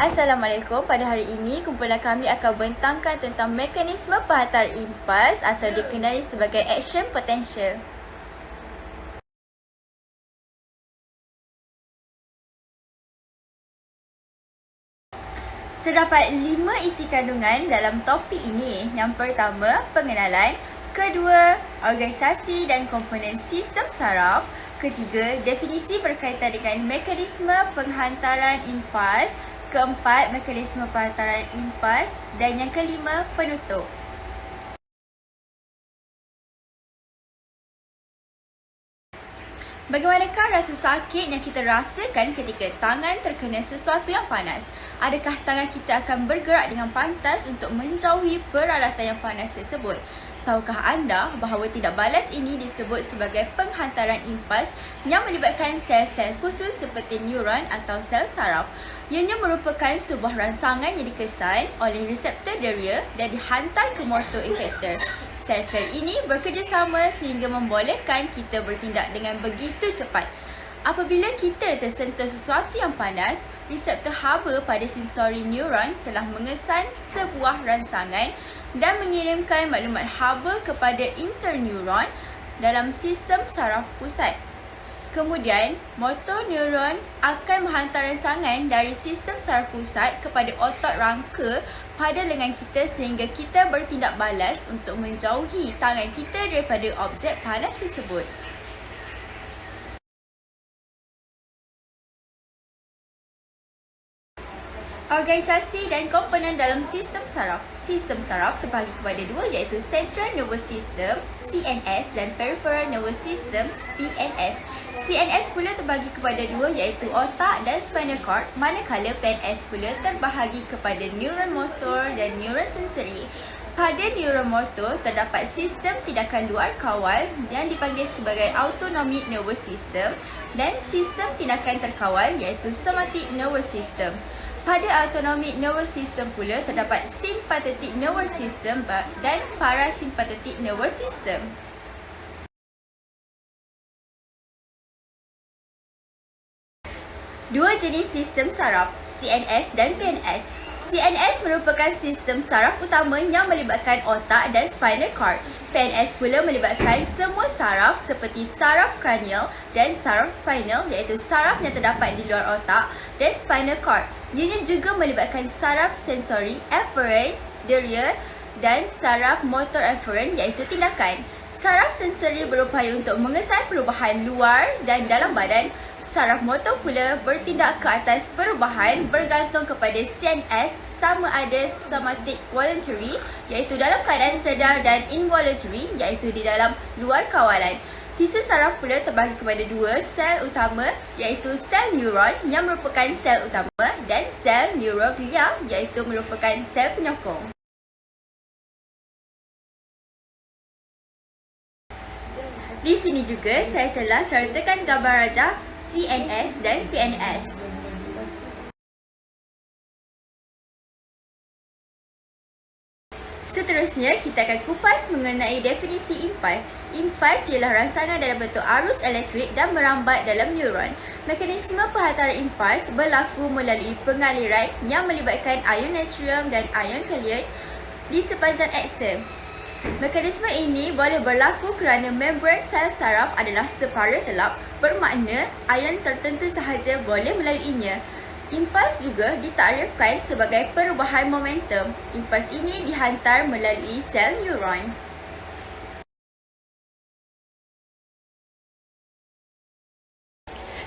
Assalamualaikum. Pada hari ini, kumpulan kami akan bentangkan tentang mekanisme penghantaran impuls atau dikenali sebagai action potential. Terdapat 5 isi kandungan dalam topik ini. Yang pertama, pengenalan. Kedua, organisasi dan komponen sistem saraf. Ketiga, definisi berkaitan dengan mekanisme penghantaran impuls. Keempat, mekanisme penghantaran impuls. Dan yang kelima, penutup. Bagaimanakah rasa sakit yang kita rasakan ketika tangan terkena sesuatu yang panas? Adakah tangan kita akan bergerak dengan pantas untuk menjauhi peralatan yang panas tersebut? Tahukah anda bahawa tindak balas ini disebut sebagai penghantaran impuls yang melibatkan sel-sel khusus seperti neuron atau sel saraf? Ianya merupakan sebuah rangsangan yang dikesan oleh reseptor deria dan dihantar ke motor efektor. Sel-sel ini bekerjasama sehingga membolehkan kita bertindak dengan begitu cepat. Apabila kita tersentuh sesuatu yang panas, reseptor haba pada sensori neuron telah mengesan sebuah rangsangan dan mengirimkan maklumat haba kepada interneuron dalam sistem saraf pusat. Kemudian, motor neuron akan menghantar rangsangan dari sistem saraf pusat kepada otot rangka pada lengan kita sehingga kita bertindak balas untuk menjauhi tangan kita daripada objek panas tersebut. Organisasi dan komponen dalam sistem saraf. Sistem saraf terbahagi kepada dua iaitu Central Nervous System (CNS) dan Peripheral Nervous System (PNS). CNS pula terbahagi kepada dua iaitu otak dan spinal cord, manakala PNS pula terbahagi kepada neuron motor dan neuron sensori. Pada neuron motor terdapat sistem tindakan luar kawal yang dipanggil sebagai autonomic nervous system dan sistem tindakan terkawal iaitu somatic nervous system. Pada autonomic nervous system pula terdapat sympathetic nervous system dan parasympathetic nervous system. Dua jenis sistem saraf, CNS dan PNS. CNS merupakan sistem saraf utama yang melibatkan otak dan spinal cord. PNS pula melibatkan semua saraf seperti saraf kranial dan saraf spinal iaitu saraf yang terdapat di luar otak dan spinal cord. Ianya juga melibatkan saraf sensori, efferent, deria dan saraf motor efferent iaitu tindakan. Saraf sensori berupaya untuk mengesan perubahan luar dan dalam badan. Saraf motor pula bertindak ke atas perubahan bergantung kepada CNS sama ada somatic voluntary iaitu dalam keadaan sedar dan involuntary iaitu di dalam luar kawalan. Tisu saraf pula terbahagi kepada dua sel utama iaitu sel neuron yang merupakan sel utama dan sel neuroglia iaitu merupakan sel penyokong. Di sini juga saya telah sertakan gambar rajah CNS dan PNS. Seterusnya, kita akan kupas mengenai definisi impuls. Impuls ialah rangsangan dalam bentuk arus elektrik dan merambat dalam neuron. Mekanisme penghantaran impuls berlaku melalui pengaliran yang melibatkan ion natrium dan ion kalium di sepanjang aksen. Mekanisme ini boleh berlaku kerana membran sel saraf adalah separa telap, bermakna ion tertentu sahaja boleh melaluinya. Impuls juga ditakrirkan sebagai perubahan momentum. Impuls ini dihantar melalui sel neuron.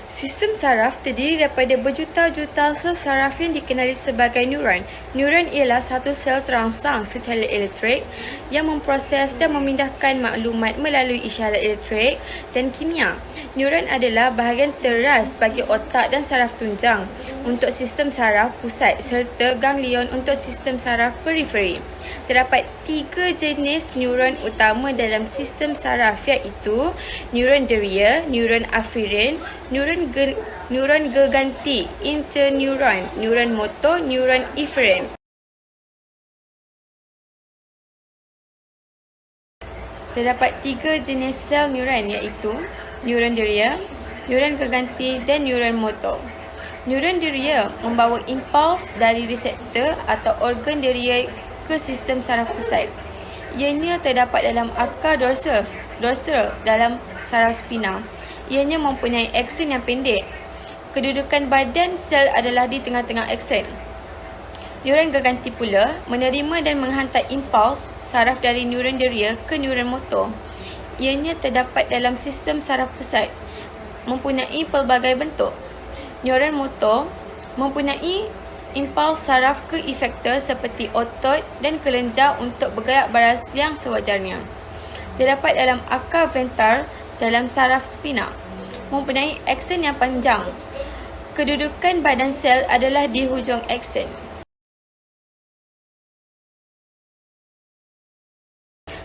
Sistem saraf terdiri daripada berjuta-juta sel saraf yang dikenali sebagai neuron. Neuron ialah satu sel terangsang secara elektrik yang memproses dan memindahkan maklumat melalui isyarat elektrik dan kimia. Neuron adalah bahagian teras bagi otak dan saraf tunjang untuk sistem saraf pusat serta ganglion untuk sistem saraf periferi. Terdapat 3 jenis neuron utama dalam sistem saraf iaitu neuron deria, neuron afferent, neuron gerganti, interneuron, neuron motor, neuron efferent. Terdapat 3 jenis sel neuron iaitu neuron deria, neuron gerganti dan neuron motor. Neuron diria membawa impuls dari reseptor atau organ diria ke sistem saraf pusat. Ianya terdapat dalam akar dorsal dalam saraf spina. Ianya mempunyai akson yang pendek. Kedudukan badan sel adalah di tengah-tengah akson. Neuron gerganti pula menerima dan menghantar impuls saraf dari neuron diria ke neuron motor. Ianya terdapat dalam sistem saraf pusat, mempunyai pelbagai bentuk. Neuron motor mempunyai impuls saraf ke efektor seperti otot dan kelenjar untuk bergerak baras yang sewajarnya. Terdapat dalam akar ventral dalam saraf spina, mempunyai akson yang panjang. Kedudukan badan sel adalah di hujung akson.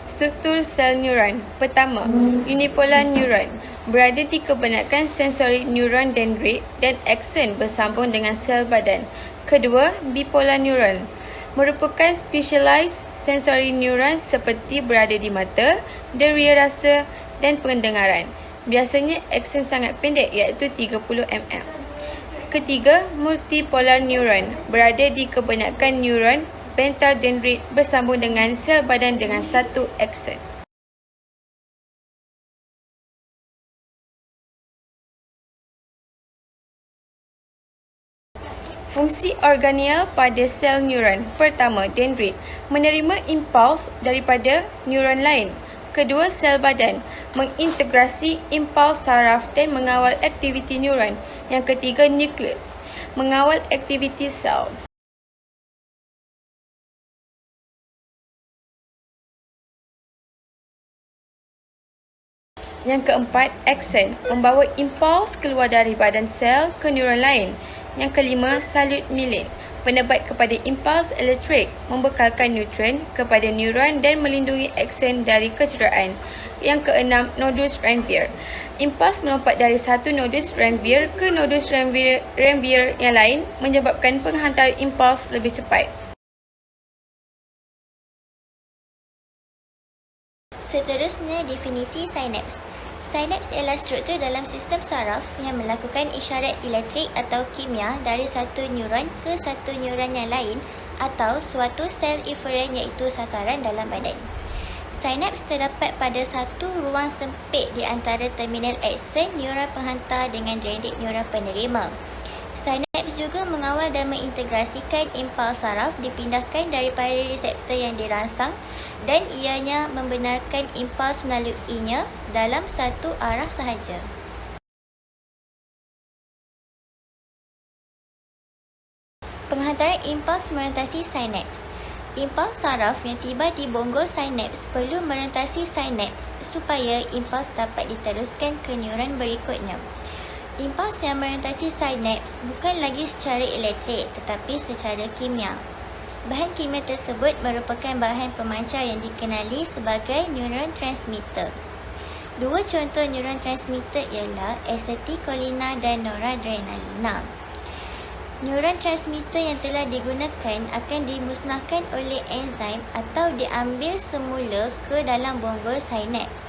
Struktur sel neuron. Pertama, unipolar neuron berada di kebanyakan sensori neuron dendrit dan akson bersambung dengan sel badan. Kedua, bipolar neuron merupakan specialized sensori neuron seperti berada di mata, deria rasa dan pendengaran. Biasanya akson sangat pendek iaitu 30 mm. Ketiga, multipolar neuron berada di kebanyakan neuron ventral dendrit bersambung dengan sel badan dengan satu akson. Fungsi organel pada sel neuron. Pertama, dendrit menerima impuls daripada neuron lain. Kedua, sel badan mengintegrasi impuls saraf dan mengawal aktiviti neuron. Yang ketiga, nukleus mengawal aktiviti sel. Yang keempat, akson membawa impuls keluar dari badan sel ke neuron lain. Yang kelima, salut mielin penebat kepada impuls elektrik, membekalkan neutron kepada neuron dan melindungi akson dari kecederaan. Yang keenam, nodus Ranvier. Impuls melompat dari satu nodus Ranvier ke nodus Ranvier yang lain menyebabkan penghantaran impuls lebih cepat. Seterusnya, definisi sinaps. Sinaps ialah struktur dalam sistem saraf yang melakukan isyarat elektrik atau kimia dari satu neuron ke satu neuron yang lain atau suatu sel eferen iaitu sasaran dalam badan. Sinaps terdapat pada satu ruang sempit di antara terminal akson neuron penghantar dengan dendrit neuron penerima. Sinaps juga mengawal dan mengintegrasikan impuls saraf dipindahkan daripada reseptor yang dirangsang dan ianya membenarkan impuls melaluinya dalam satu arah sahaja. Penghantaran impuls melintasi sinaps. Impuls saraf yang tiba di bonggol sinaps perlu melintasi sinaps supaya impuls dapat diteruskan ke neuron berikutnya. Impuls yang melintasi sinaps bukan lagi secara elektrik tetapi secara kimia. Bahan kimia tersebut merupakan bahan pemancar yang dikenali sebagai neurotransmitter. Dua contoh neurotransmitter ialah asetilkolina dan noradrenalina. Neurotransmitter yang telah digunakan akan dimusnahkan oleh enzim atau diambil semula ke dalam bonggol sinaps.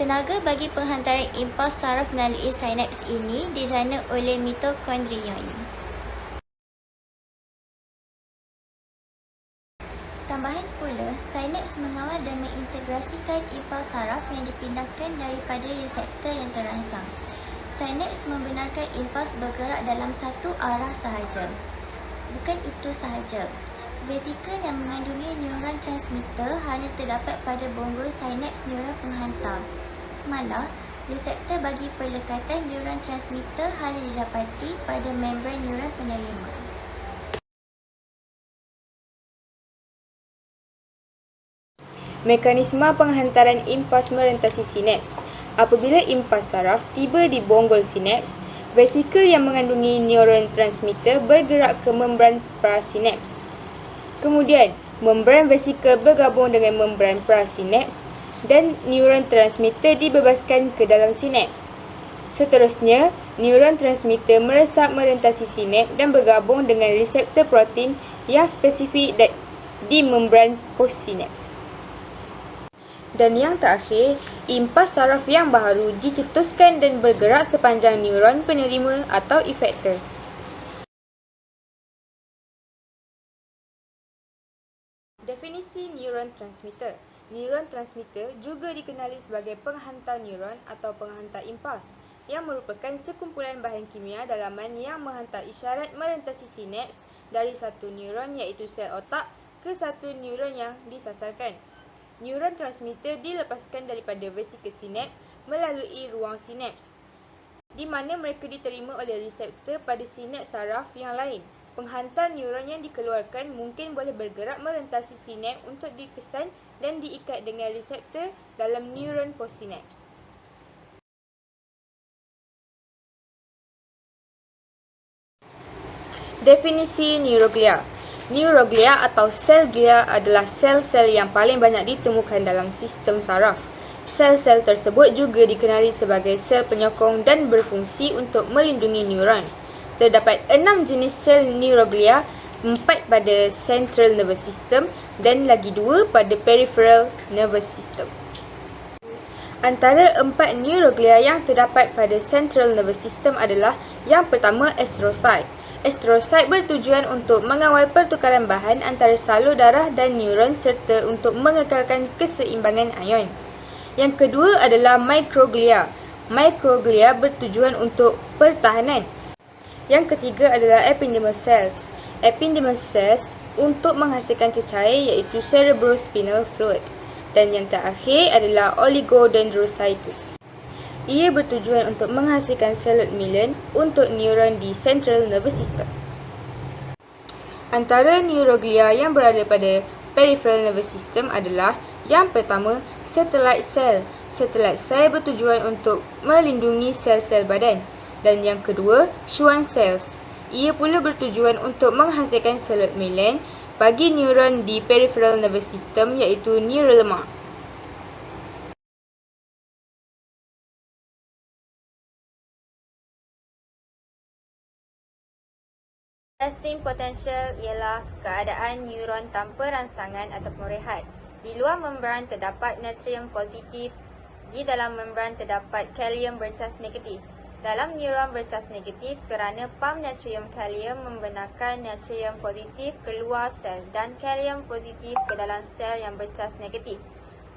Tenaga bagi penghantaran impuls saraf melalui sinaps ini dijana oleh mitokondrion. Tambahan pula, sinaps mengawal dan mengintegrasikan impuls saraf yang dipindahkan daripada reseptor yang terangsang. Sinaps membenarkan impuls bergerak dalam satu arah sahaja. Bukan itu sahaja. Vesikel yang mengandungi neuron transmitter hanya terdapat pada bonggol sinaps neuron penghantar. Malah, reseptor bagi pelekatan neuron transmitter hanya didapati pada membran neuron penerima. Mekanisme penghantaran impuls melintasi sinaps. Apabila impuls saraf tiba di bonggol sinaps, vesikel yang mengandungi neuron transmitter bergerak ke membran prasinaps. Kemudian, membran vesikel bergabung dengan membran prasinaps dan neuron transmitter dibebaskan ke dalam sinaps. Seterusnya, neuron transmitter meresap melintasi sinaps dan bergabung dengan reseptor protein yang spesifik di membran postsinaps. Dan yang terakhir, impuls saraf yang baharu dicetuskan dan bergerak sepanjang neuron penerima atau efektor. transmitter. Neuron transmitter juga dikenali sebagai penghantar neuron atau penghantar impuls, yang merupakan sekumpulan bahan kimia dalaman yang menghantar isyarat merentasi sinaps dari satu neuron iaitu sel otak ke satu neuron yang disasarkan. Neuron transmitter dilepaskan daripada vesikel sinaps melalui ruang sinaps, di mana mereka diterima oleh reseptor pada sinaps saraf yang lain. Penghantar neuron yang dikeluarkan mungkin boleh bergerak merentasi sinaps untuk dikesan dan diikat dengan reseptor dalam neuron postsinaps. Definisi neuroglia. Neuroglia atau sel glia adalah sel-sel yang paling banyak ditemukan dalam sistem saraf. Sel-sel tersebut juga dikenali sebagai sel penyokong dan berfungsi untuk melindungi neuron. Terdapat 6 jenis sel neuroglia, 4 pada central nervous system dan lagi 2 pada peripheral nervous system. Antara 4 neuroglia yang terdapat pada central nervous system adalah yang pertama, astrocyte. Astrocyte bertujuan untuk mengawal pertukaran bahan antara salur darah dan neuron serta untuk mengekalkan keseimbangan ion. Yang kedua adalah microglia. Microglia bertujuan untuk pertahanan. Yang ketiga adalah ependymal cells. Ependymal cells untuk menghasilkan cecair iaitu cerebrospinal fluid. Dan yang terakhir adalah oligodendrocytes. Ia bertujuan untuk menghasilkan selul myelin untuk neuron di central nervous system. Antara neuroglia yang berada pada peripheral nervous system adalah yang pertama, satellite cell. Satellite cell bertujuan untuk melindungi sel-sel badan. Dan yang kedua, Schwann cells. Ia pula bertujuan untuk menghasilkan selul myelin bagi neuron di peripheral nervous system iaitu neuroma. Resting potential ialah keadaan neuron tanpa rangsangan ataupun rehat. Di luar membran terdapat natrium positif, di dalam membran terdapat kalium bercas negatif. Dalam neuron bercas negatif kerana pam natrium kalium membenarkan natrium positif keluar sel dan kalium positif ke dalam sel yang bercas negatif.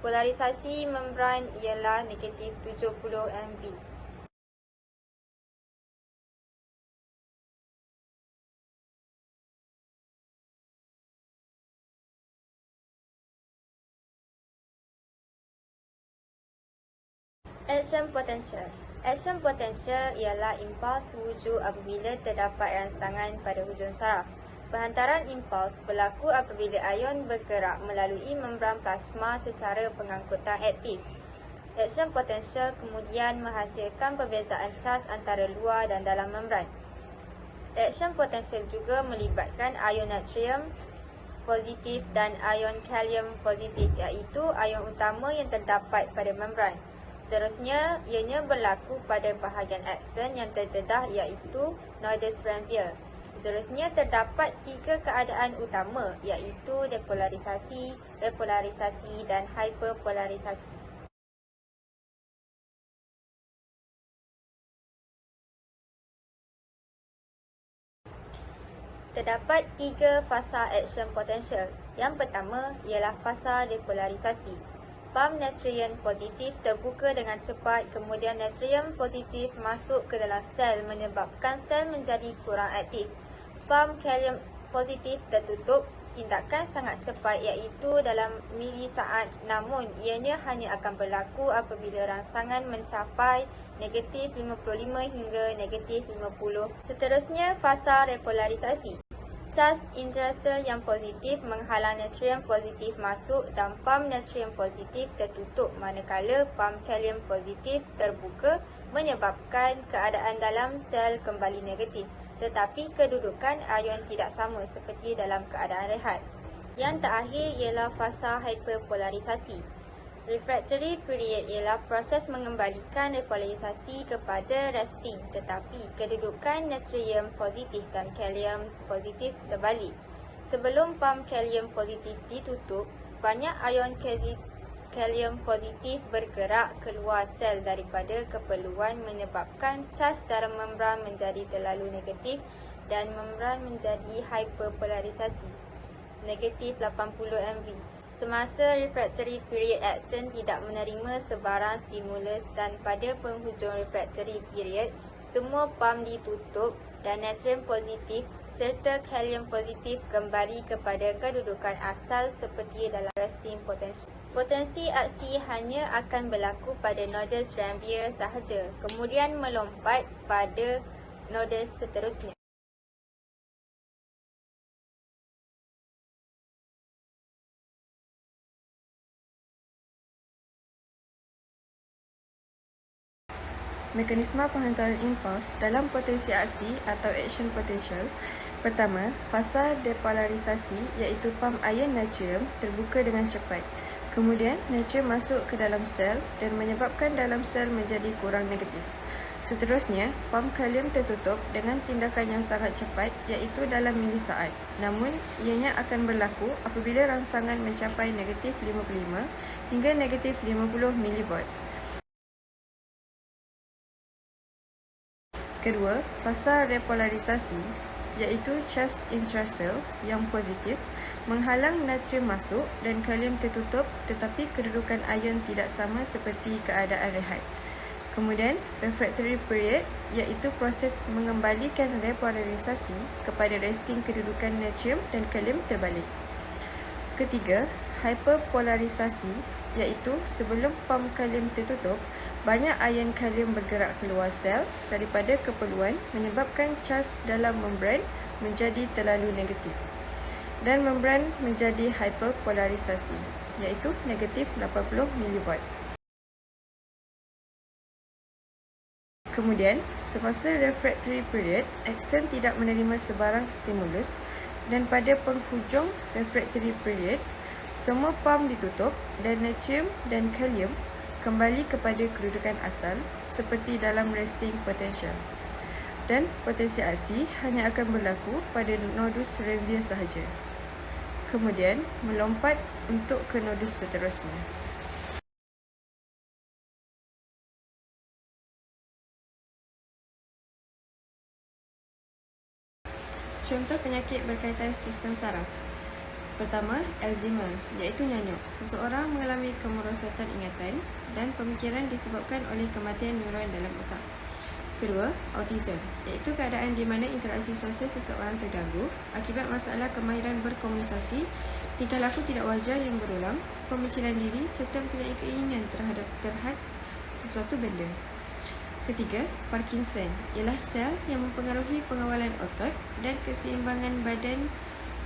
Polarisasi membran ialah negatif 70 mV. Action potential. Action potential ialah impuls wujud apabila terdapat rangsangan pada hujung saraf. Penghantaran impuls berlaku apabila ion bergerak melalui membran plasma secara pengangkutan aktif. Action potential kemudian menghasilkan perbezaan cas antara luar dan dalam membran. Action potential juga melibatkan ion natrium positif dan ion kalium positif, iaitu ion utama yang terdapat pada membran. Seterusnya, ianya berlaku pada bahagian akson yang terdedah iaitu nodus Ranvier. Seterusnya, terdapat 3 keadaan utama iaitu depolarisasi, repolarisasi dan hyperpolarisasi. Terdapat 3 fasa action potential. Yang pertama ialah fasa depolarisasi. Pam natrium positif terbuka dengan cepat, kemudian natrium positif masuk ke dalam sel menyebabkan sel menjadi kurang aktif. Pam kalium positif tertutup, tindakan sangat cepat iaitu dalam milisaat, namun ianya hanya akan berlaku apabila rangsangan mencapai negatif 55 hingga negatif 50. Seterusnya, fasa repolarisasi. Cas intrasel yang positif menghalang natrium positif masuk dan pam natrium positif tertutup, manakala pam kalium positif terbuka menyebabkan keadaan dalam sel kembali negatif. Tetapi kedudukan ion tidak sama seperti dalam keadaan rehat. Yang terakhir ialah fasa hyperpolarisasi. Refractory period ialah proses mengembalikan repolarisasi kepada resting, tetapi kedudukan natrium positif dan kalium positif terbalik. Sebelum pam kalium positif ditutup, banyak ion kalium positif bergerak keluar sel daripada keperluan menyebabkan cas dalam membran menjadi terlalu negatif dan membran menjadi hyperpolarisasi, negatif 80 mV. Semasa refractory period akson tidak menerima sebarang stimulus dan pada penghujung refractory period, semua pam ditutup dan natrium positif serta kalium positif kembali kepada kedudukan asal seperti dalam resting potential. Potensi aksi hanya akan berlaku pada nodus Rambier sahaja, kemudian melompat pada nodus seterusnya. Mekanisme penghantaran impuls dalam potensi aksi atau action potential. Pertama, fasa depolarisasi iaitu pam ion natrium terbuka dengan cepat. Kemudian, natrium masuk ke dalam sel dan menyebabkan dalam sel menjadi kurang negatif. Seterusnya, pam kalium tertutup dengan tindakan yang sangat cepat iaitu dalam milisaat. Namun, ianya akan berlaku apabila rangsangan mencapai negatif 55 hingga negatif 50 mV. Kedua, fasa repolarisasi iaitu charge intracell yang positif menghalang natrium masuk dan kalium tertutup tetapi kedudukan ion tidak sama seperti keadaan rehat. Kemudian, refractory period iaitu proses mengembalikan repolarisasi kepada resting kedudukan natrium dan kalium terbalik. Ketiga, hyperpolarisasi iaitu sebelum pam kalium tertutup, banyak ion kalium bergerak keluar sel daripada keperluan menyebabkan charge dalam membran menjadi terlalu negatif dan membran menjadi hyperpolarisasi iaitu negatif 80 mV. Kemudian, semasa refractory period, akson tidak menerima sebarang stimulus dan pada penghujung refractory period, semua pam ditutup dan natrium dan kalium kembali kepada kedudukan asal seperti dalam resting potential. Dan potensi aksi hanya akan berlaku pada nodus Rambier sahaja. Kemudian melompat untuk ke nodus seterusnya. Contoh penyakit berkaitan sistem saraf. Pertama, Alzheimer, iaitu nyanyuk. Seseorang mengalami kemerosotan ingatan dan pemikiran disebabkan oleh kematian neuron dalam otak. Kedua, autism, iaitu keadaan di mana interaksi sosial seseorang terganggu akibat masalah kemahiran berkomunikasi, tingkah laku tidak wajar yang berulang, pemicilan diri serta mempunyai keinginan terhadap sesuatu benda. Ketiga, Parkinson, ialah sel yang mempengaruhi pengawalan otot dan keseimbangan badan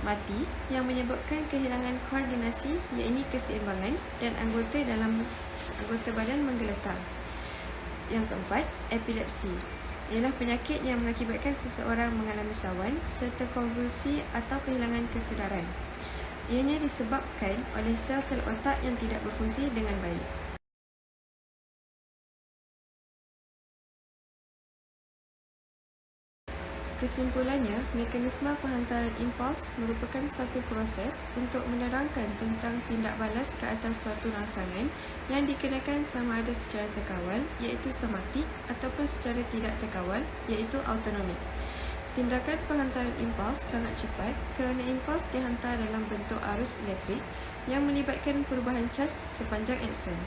mati yang menyebabkan kehilangan koordinasi iaitu keseimbangan dan anggota badan menggeletar. Yang keempat, epilepsi, ialah penyakit yang mengakibatkan seseorang mengalami sawan serta konvulsi atau kehilangan kesedaran. Ianya disebabkan oleh sel-sel otak yang tidak berfungsi dengan baik. Kesimpulannya, mekanisme penghantaran impuls merupakan satu proses untuk menerangkan tentang tindak balas ke atas suatu rangsangan yang dikenakan sama ada secara terkawal iaitu somatik ataupun secara tidak terkawal iaitu autonomik. Tindakan penghantaran impuls sangat cepat kerana impuls dihantar dalam bentuk arus elektrik yang melibatkan perubahan cas sepanjang akson.